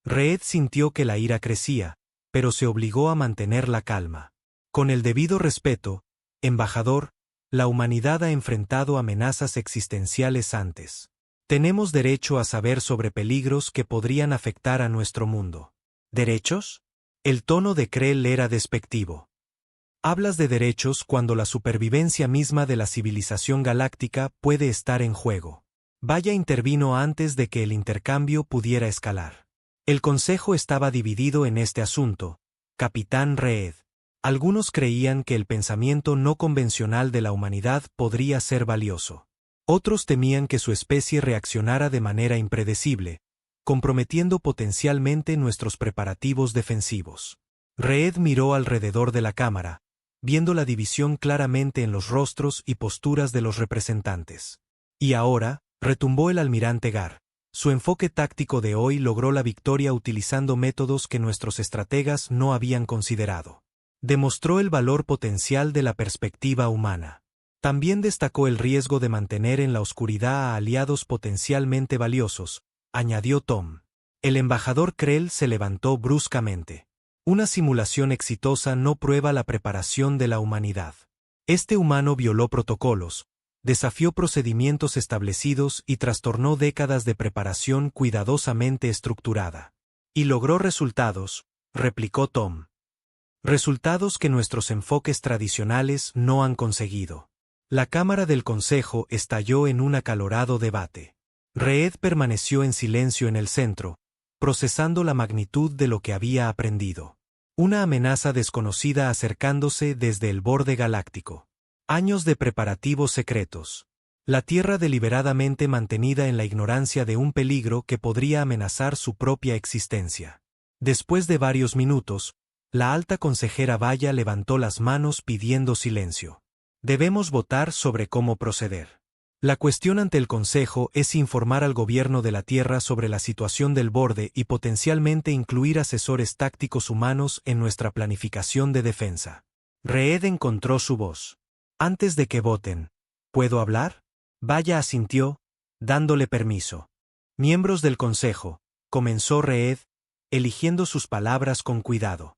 Reed sintió que la ira crecía, pero se obligó a mantener la calma. Con el debido respeto, embajador, la humanidad ha enfrentado amenazas existenciales antes. Tenemos derecho a saber sobre peligros que podrían afectar a nuestro mundo. ¿Derechos? El tono de Krell era despectivo. Hablas de derechos cuando la supervivencia misma de la civilización galáctica puede estar en juego. Vaya intervino antes de que el intercambio pudiera escalar. El Consejo estaba dividido en este asunto, capitán Reed. Algunos creían que el pensamiento no convencional de la humanidad podría ser valioso. Otros temían que su especie reaccionara de manera impredecible, comprometiendo potencialmente nuestros preparativos defensivos. Reed miró alrededor de la cámara, viendo la división claramente en los rostros y posturas de los representantes. Y ahora, retumbó el almirante Gar. Su enfoque táctico de hoy logró la victoria utilizando métodos que nuestros estrategas no habían considerado. Demostró el valor potencial de la perspectiva humana. También destacó el riesgo de mantener en la oscuridad a aliados potencialmente valiosos, añadió Tom. El embajador Krell se levantó bruscamente. Una simulación exitosa no prueba la preparación de la humanidad. Este humano violó protocolos, desafió procedimientos establecidos y trastornó décadas de preparación cuidadosamente estructurada. Y logró resultados, replicó Tom. Resultados que nuestros enfoques tradicionales no han conseguido. La Cámara del Consejo estalló en un acalorado debate. Reed permaneció en silencio en el centro, procesando la magnitud de lo que había aprendido. Una amenaza desconocida acercándose desde el borde galáctico. Años de preparativos secretos. La Tierra deliberadamente mantenida en la ignorancia de un peligro que podría amenazar su propia existencia. Después de varios minutos, la alta consejera Vaya levantó las manos pidiendo silencio. Debemos votar sobre cómo proceder. La cuestión ante el Consejo es informar al gobierno de la Tierra sobre la situación del borde y potencialmente incluir asesores tácticos humanos en nuestra planificación de defensa. Reed encontró su voz. Antes de que voten, ¿puedo hablar? Vaya asintió, dándole permiso. Miembros del Consejo, comenzó Reed, eligiendo sus palabras con cuidado.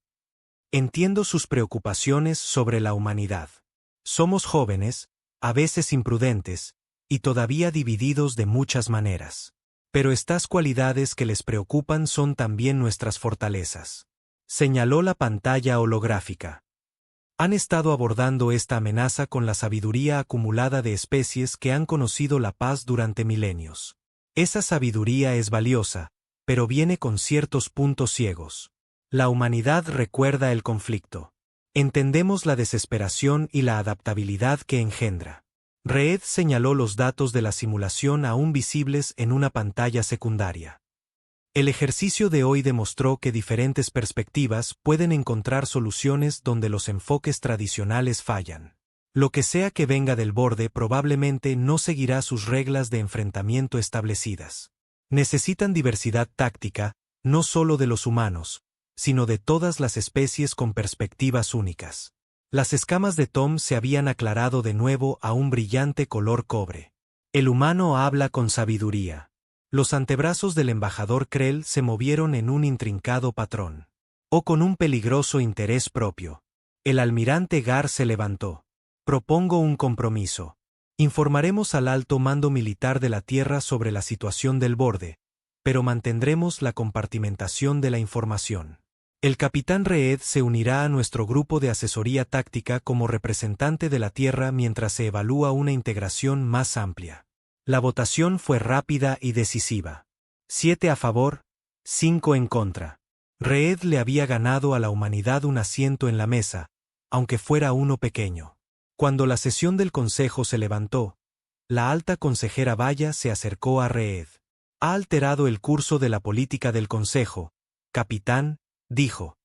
Entiendo sus preocupaciones sobre la humanidad. Somos jóvenes, a veces imprudentes, y todavía divididos de muchas maneras. Pero estas cualidades que les preocupan son también nuestras fortalezas. Señaló la pantalla holográfica. Han estado abordando esta amenaza con la sabiduría acumulada de especies que han conocido la paz durante milenios. Esa sabiduría es valiosa, pero viene con ciertos puntos ciegos. La humanidad recuerda el conflicto. Entendemos la desesperación y la adaptabilidad que engendra. Reed señaló los datos de la simulación aún visibles en una pantalla secundaria. El ejercicio de hoy demostró que diferentes perspectivas pueden encontrar soluciones donde los enfoques tradicionales fallan. Lo que sea que venga del borde probablemente no seguirá sus reglas de enfrentamiento establecidas. Necesitan diversidad táctica, no solo de los humanos, sino de todas las especies con perspectivas únicas. Las escamas de Tom se habían aclarado de nuevo a un brillante color cobre. El humano habla con sabiduría. Los antebrazos del embajador Krell se movieron en un intrincado patrón. O con un peligroso interés propio. El almirante Gar se levantó. Propongo un compromiso. Informaremos al alto mando militar de la Tierra sobre la situación del borde, pero mantendremos la compartimentación de la información. El capitán Reed se unirá a nuestro grupo de asesoría táctica como representante de la Tierra mientras se evalúa una integración más amplia. La votación fue rápida y decisiva. 7 a favor, 5 en contra. Reed le había ganado a la humanidad un asiento en la mesa, aunque fuera uno pequeño. Cuando la sesión del Consejo se levantó, la alta consejera Vaya se acercó a Reed. Ha alterado el curso de la política del Consejo, capitán, dijo.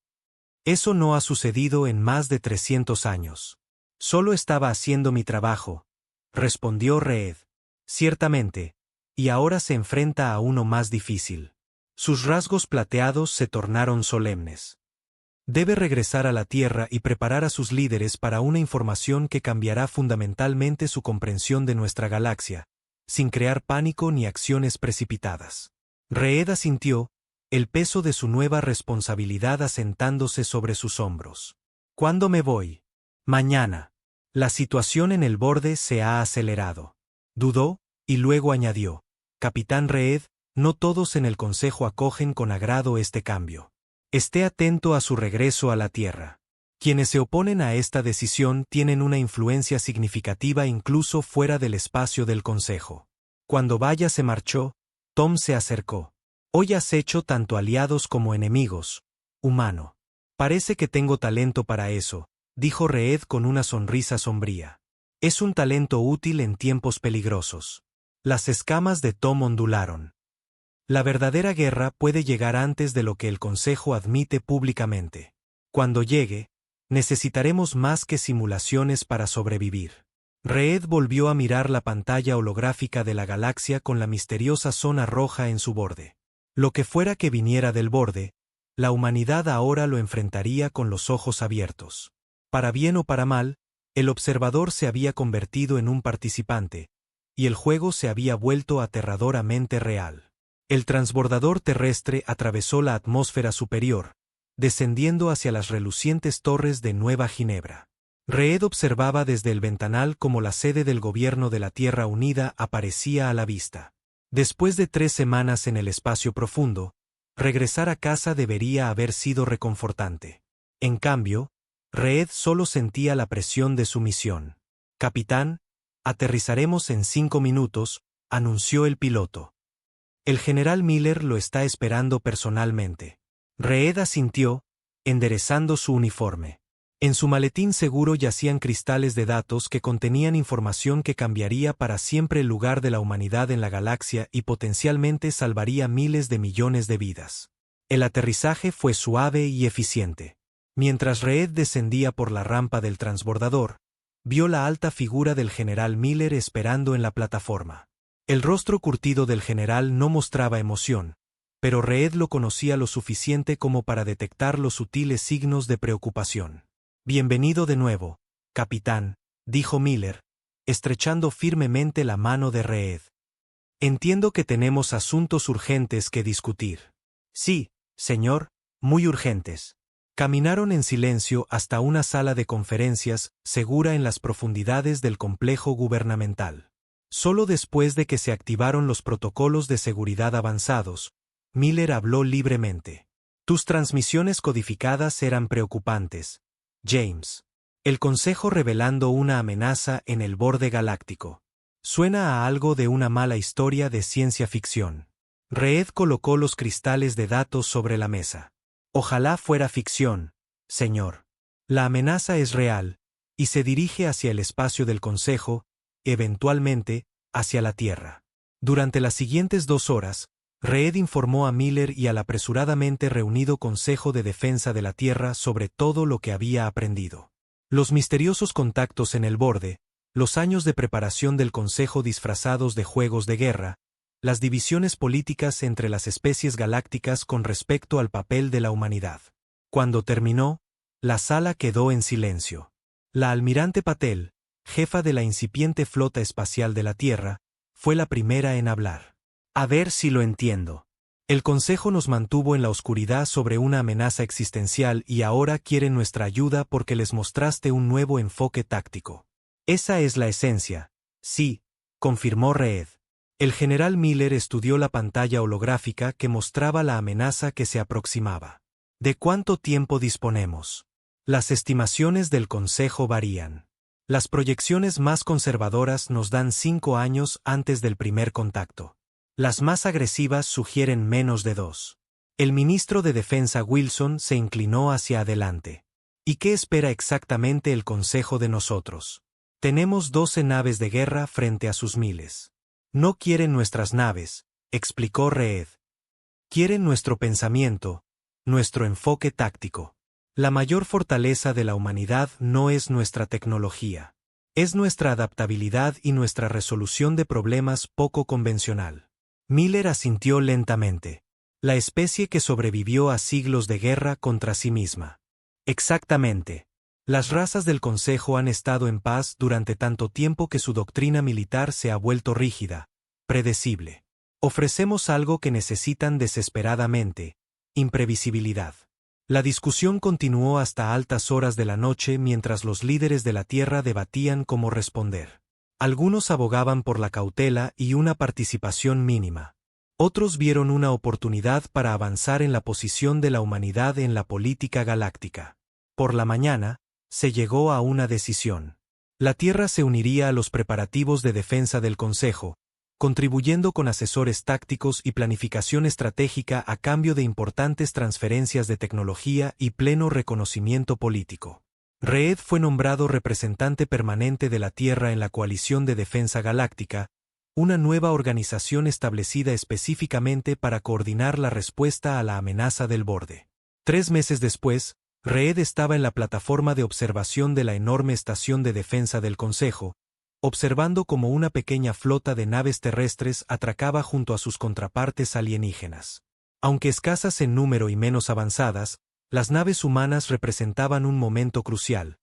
Eso no ha sucedido en más de 300 años. Solo estaba haciendo mi trabajo, respondió Reed. Ciertamente, y ahora se enfrenta a uno más difícil. Sus rasgos plateados se tornaron solemnes. Debe regresar a la Tierra y preparar a sus líderes para una información que cambiará fundamentalmente su comprensión de nuestra galaxia, sin crear pánico ni acciones precipitadas. Reed asintió, el peso de su nueva responsabilidad asentándose sobre sus hombros. ¿Cuándo me voy? Mañana. La situación en el borde se ha acelerado. Dudó, y luego añadió, Capitán Reed, no todos en el Consejo acogen con agrado este cambio. Esté atento a su regreso a la Tierra. Quienes se oponen a esta decisión tienen una influencia significativa incluso fuera del espacio del Consejo. Cuando Vaya se marchó, Tom se acercó. Hoy has hecho tanto aliados como enemigos, humano. Parece que tengo talento para eso, dijo Reed con una sonrisa sombría. Es un talento útil en tiempos peligrosos. Las escamas de Tom ondularon. La verdadera guerra puede llegar antes de lo que el Consejo admite públicamente. Cuando llegue, Necesitaremos más que simulaciones para sobrevivir. Reed volvió a mirar la pantalla holográfica de la galaxia con la misteriosa zona roja en su borde. Lo que fuera que viniera del borde, la humanidad ahora lo enfrentaría con los ojos abiertos. Para bien o para mal, el observador se había convertido en un participante, y el juego se había vuelto aterradoramente real. El transbordador terrestre atravesó la atmósfera superior, descendiendo hacia las relucientes torres de Nueva Ginebra. Reed observaba desde el ventanal cómo la sede del gobierno de la Tierra Unida aparecía a la vista. Después de 3 semanas en el espacio profundo, regresar a casa debería haber sido reconfortante. En cambio, Reed solo sentía la presión de su misión. «Capitán, aterrizaremos en 5 minutos», anunció el piloto. «El general Miller lo está esperando personalmente». Reed asintió, enderezando su uniforme. En su maletín seguro yacían cristales de datos que contenían información que cambiaría para siempre el lugar de la humanidad en la galaxia y potencialmente salvaría miles de millones de vidas. El aterrizaje fue suave y eficiente. Mientras Reed descendía por la rampa del transbordador, vio la alta figura del general Miller esperando en la plataforma. El rostro curtido del general no mostraba emoción, pero Reed lo conocía lo suficiente como para detectar los sutiles signos de preocupación. «Bienvenido de nuevo, capitán», dijo Miller, estrechando firmemente la mano de Reed. «Entiendo que tenemos asuntos urgentes que discutir». «Sí, señor, muy urgentes». Caminaron en silencio hasta una sala de conferencias segura en las profundidades del complejo gubernamental. Solo después de que se activaron los protocolos de seguridad avanzados, Miller habló libremente. «Tus transmisiones codificadas eran preocupantes, James. El Consejo revelando una amenaza en el borde galáctico. Suena a algo de una mala historia de ciencia ficción». Reed colocó los cristales de datos sobre la mesa. «Ojalá fuera ficción, señor. La amenaza es real, y se dirige hacia el espacio del Consejo, eventualmente, hacia la Tierra». Durante las siguientes 2 horas, Reed informó a Miller y al apresuradamente reunido Consejo de Defensa de la Tierra sobre todo lo que había aprendido. Los misteriosos contactos en el borde, los años de preparación del Consejo disfrazados de juegos de guerra, las divisiones políticas entre las especies galácticas con respecto al papel de la humanidad. Cuando terminó, la sala quedó en silencio. La almirante Patel, jefa de la incipiente flota espacial de la Tierra, fue la primera en hablar. «A ver si lo entiendo. El Consejo nos mantuvo en la oscuridad sobre una amenaza existencial y ahora quieren nuestra ayuda porque les mostraste un nuevo enfoque táctico». «Esa es la esencia». «Sí», confirmó Reed. El general Miller estudió la pantalla holográfica que mostraba la amenaza que se aproximaba. «¿De cuánto tiempo disponemos?» «Las estimaciones del Consejo varían. Las proyecciones más conservadoras nos dan 5 años antes del primer contacto. Las más agresivas sugieren menos de 2. El ministro de Defensa Wilson se inclinó hacia adelante. «¿Y qué espera exactamente el Consejo de nosotros? Tenemos 12 naves de guerra frente a sus miles. No quieren nuestras naves», explicó Reed. «Quieren nuestro pensamiento, nuestro enfoque táctico. La mayor fortaleza de la humanidad no es nuestra tecnología. Es nuestra adaptabilidad y nuestra resolución de problemas poco convencional». Miller asintió lentamente. «La especie que sobrevivió a siglos de guerra contra sí misma». «Exactamente. Las razas del Consejo han estado en paz durante tanto tiempo que su doctrina militar se ha vuelto rígida, predecible. Ofrecemos algo que necesitan desesperadamente: imprevisibilidad». La discusión continuó hasta altas horas de la noche mientras los líderes de la Tierra debatían cómo responder. Algunos abogaban por la cautela y una participación mínima. Otros vieron una oportunidad para avanzar en la posición de la humanidad en la política galáctica. Por la mañana, se llegó a una decisión. La Tierra se uniría a los preparativos de defensa del Consejo, contribuyendo con asesores tácticos y planificación estratégica a cambio de importantes transferencias de tecnología y pleno reconocimiento político. Reed fue nombrado representante permanente de la Tierra en la Coalición de Defensa Galáctica, una nueva organización establecida específicamente para coordinar la respuesta a la amenaza del borde. 3 meses después, Reed estaba en la plataforma de observación de la enorme estación de defensa del Consejo, observando cómo una pequeña flota de naves terrestres atracaba junto a sus contrapartes alienígenas. Aunque escasas en número y menos avanzadas, las naves humanas representaban un momento crucial,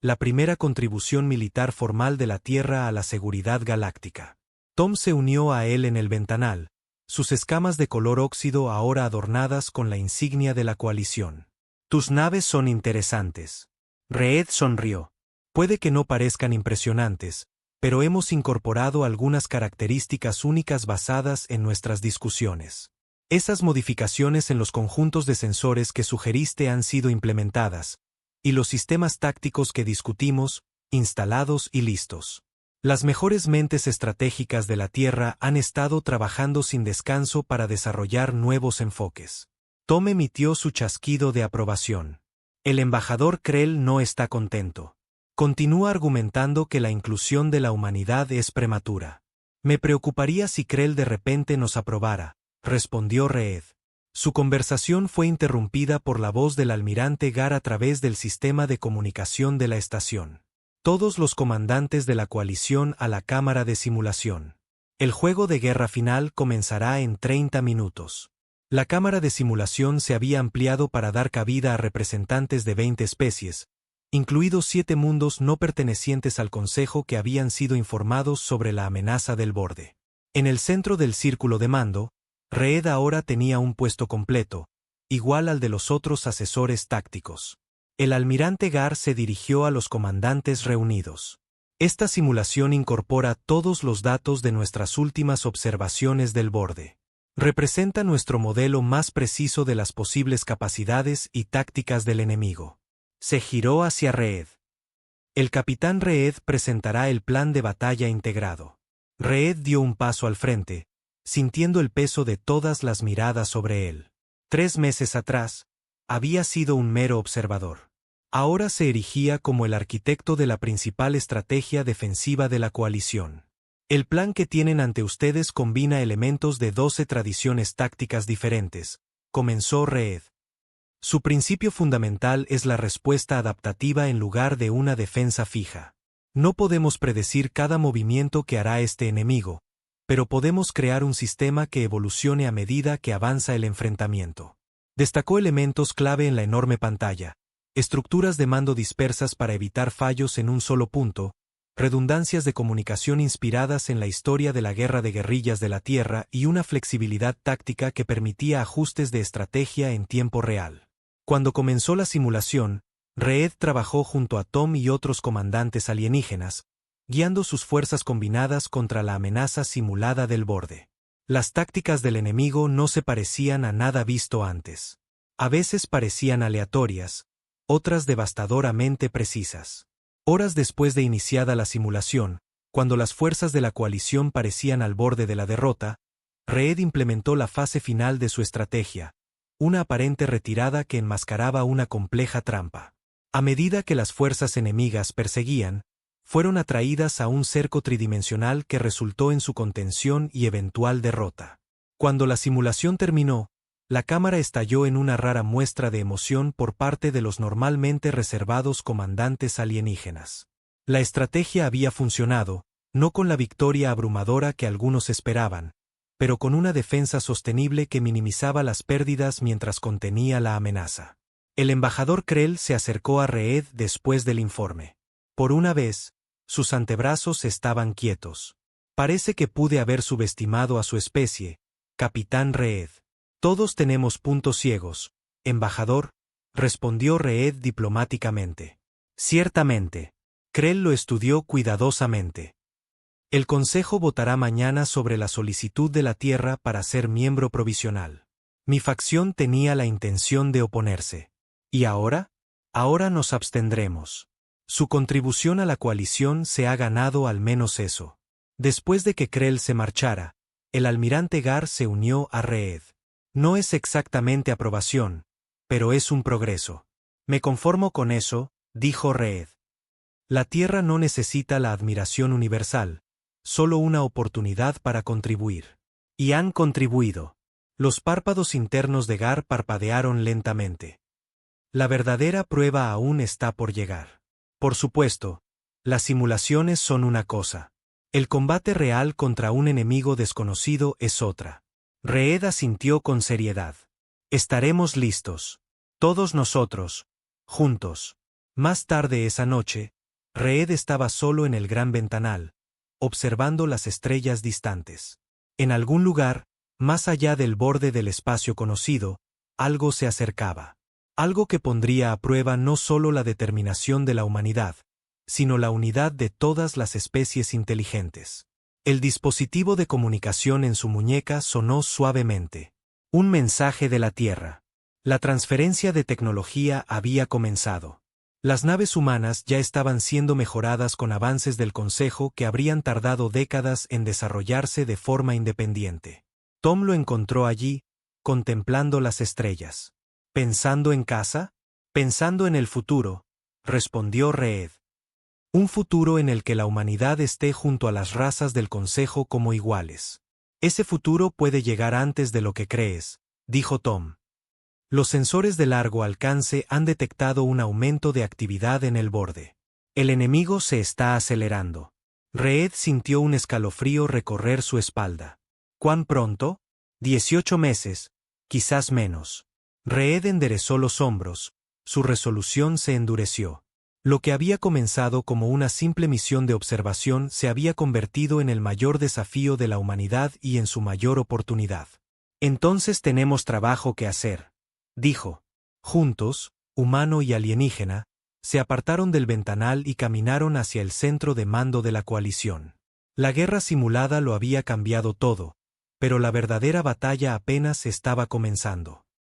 la primera contribución militar formal de la Tierra a la seguridad galáctica. Tom se unió a él en el ventanal, sus escamas de color óxido ahora adornadas con la insignia de la coalición. «Tus naves son interesantes». Reed sonrió. «Puede que no parezcan impresionantes, pero hemos incorporado algunas características únicas basadas en nuestras discusiones. Esas modificaciones en los conjuntos de sensores que sugeriste han sido implementadas, y los sistemas tácticos que discutimos, instalados y listos. Las mejores mentes estratégicas de la Tierra han estado trabajando sin descanso para desarrollar nuevos enfoques». Tom emitió su chasquido de aprobación. El embajador Krell no está contento. Continúa argumentando que la inclusión de la humanidad es prematura. «Me preocuparía si Krell de repente nos aprobara», respondió Reed. Su conversación fue interrumpida por la voz del almirante Gar a través del sistema de comunicación de la estación. «Todos los comandantes de la coalición a la cámara de simulación. El juego de guerra final comenzará en 30 minutos». La cámara de simulación se había ampliado para dar cabida a representantes de 20 especies, incluidos 7 mundos no pertenecientes al Consejo que habían sido informados sobre la amenaza del borde. En el centro del círculo de mando, Reed ahora tenía un puesto completo, igual al de los otros asesores tácticos. El almirante Gar se dirigió a los comandantes reunidos. «Esta simulación incorpora todos los datos de nuestras últimas observaciones del borde. Representa nuestro modelo más preciso de las posibles capacidades y tácticas del enemigo». Se giró hacia Reed. «El capitán Reed presentará el plan de batalla integrado». Reed dio un paso al frente, sintiendo el peso de todas las miradas sobre él. 3 meses atrás, había sido un mero observador. Ahora se erigía como el arquitecto de la principal estrategia defensiva de la coalición. «El plan que tienen ante ustedes combina elementos de 12 tradiciones tácticas diferentes», comenzó Reed. «Su principio fundamental es la respuesta adaptativa en lugar de una defensa fija. No podemos predecir cada movimiento que hará este enemigo, pero podemos crear un sistema que evolucione a medida que avanza el enfrentamiento». Destacó elementos clave en la enorme pantalla: estructuras de mando dispersas para evitar fallos en un solo punto, redundancias de comunicación inspiradas en la historia de la guerra de guerrillas de la Tierra y una flexibilidad táctica que permitía ajustes de estrategia en tiempo real. Cuando comenzó la simulación, Reed trabajó junto a Tom y otros comandantes alienígenas, guiando sus fuerzas combinadas contra la amenaza simulada del borde. Las tácticas del enemigo no se parecían a nada visto antes. A veces parecían aleatorias, otras devastadoramente precisas. Horas después de iniciada la simulación, cuando las fuerzas de la coalición parecían al borde de la derrota, Reed implementó la fase final de su estrategia, una aparente retirada que enmascaraba una compleja trampa. A medida que las fuerzas enemigas perseguían, fueron atraídas a un cerco tridimensional que resultó en su contención y eventual derrota. Cuando la simulación terminó, la cámara estalló en una rara muestra de emoción por parte de los normalmente reservados comandantes alienígenas. La estrategia había funcionado, no con la victoria abrumadora que algunos esperaban, pero con una defensa sostenible que minimizaba las pérdidas mientras contenía la amenaza. El embajador Krell se acercó a Reed después del informe. Por una vez, sus antebrazos estaban quietos. «Parece que pude haber subestimado a su especie, capitán Reed». «Todos tenemos puntos ciegos, embajador», respondió Reed diplomáticamente. «Ciertamente». Krell lo estudió cuidadosamente. «El Consejo votará mañana sobre la solicitud de la Tierra para ser miembro provisional. Mi facción tenía la intención de oponerse. ¿Y ahora? Ahora nos abstendremos. Su contribución a la coalición se ha ganado al menos eso». Después de que Krell se marchara, el almirante Gar se unió a Reed. «No es exactamente aprobación, pero es un progreso». «Me conformo con eso», dijo Reed. «La Tierra no necesita la admiración universal, solo una oportunidad para contribuir». Y han contribuido. Los párpados internos de Gar parpadearon lentamente. La verdadera prueba aún está por llegar. Por supuesto, las simulaciones son una cosa. El combate real contra un enemigo desconocido es otra. Reed asintió con seriedad. Estaremos listos. Todos nosotros. Juntos. Más tarde esa noche, Reed estaba solo en el gran ventanal, observando las estrellas distantes. En algún lugar, más allá del borde del espacio conocido, algo se acercaba. Algo que pondría a prueba no solo la determinación de la humanidad, sino la unidad de todas las especies inteligentes. El dispositivo de comunicación en su muñeca sonó suavemente. Un mensaje de la Tierra. La transferencia de tecnología había comenzado. Las naves humanas ya estaban siendo mejoradas con avances del Consejo que habrían tardado décadas en desarrollarse de forma independiente. Tom lo encontró allí, contemplando las estrellas. ¿Pensando en casa? Pensando en el futuro, respondió Reed. Un futuro en el que la humanidad esté junto a las razas del Consejo como iguales. Ese futuro puede llegar antes de lo que crees, dijo Tom. Los sensores de largo alcance han detectado un aumento de actividad en el borde. El enemigo se está acelerando. Reed sintió un escalofrío recorrer su espalda. ¿Cuán pronto? 18 meses, quizás menos. Reed enderezó los hombros, su resolución se endureció. Lo que había comenzado como una simple misión de observación se había convertido en el mayor desafío de la humanidad y en su mayor oportunidad. Entonces tenemos trabajo que hacer, dijo. Juntos, humano y alienígena, se apartaron del ventanal y caminaron hacia el centro de mando de la coalición. La guerra simulada lo había cambiado todo, pero la verdadera batalla apenas estaba comenzando.